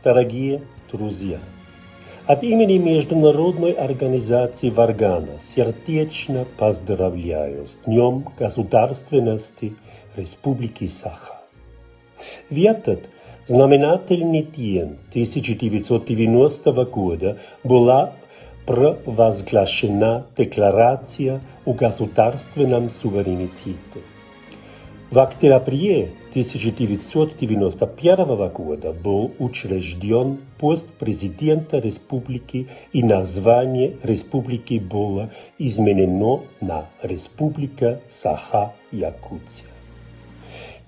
Дорогие друзья, от имени Международной организации Варгана сердечно поздравляю с Днем Государственности Республики Саха. В этот знаменательный день 1990 года была провозглашена Декларация о государственном суверенитете. В октябре 1991 года был учрежден пост президента республики, и название республики было изменено на Республика Саха-Якутия.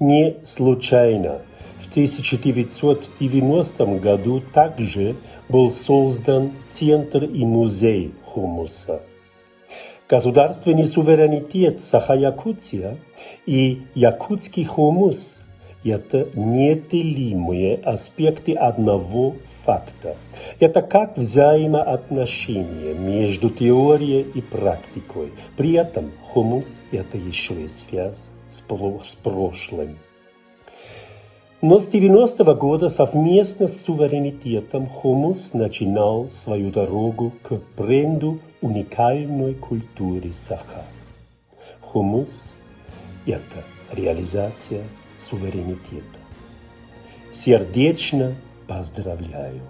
Не случайно в 1990 году также был создан Центр и музей хумуса. Государственный суверенитет Саха-Якутия и якутский хумус – это неделимые аспекты одного факта. Это как взаимоотношения между теорией и практикой. При этом хумус – это еще и связь с прошлым. Но с 90-го года совместно с суверенитетом хумус начинал свою дорогу к бренду уникальной культуры Саха. Хумус – это реализация суверенитета. Сердечно поздравляю!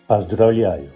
Поздравляю!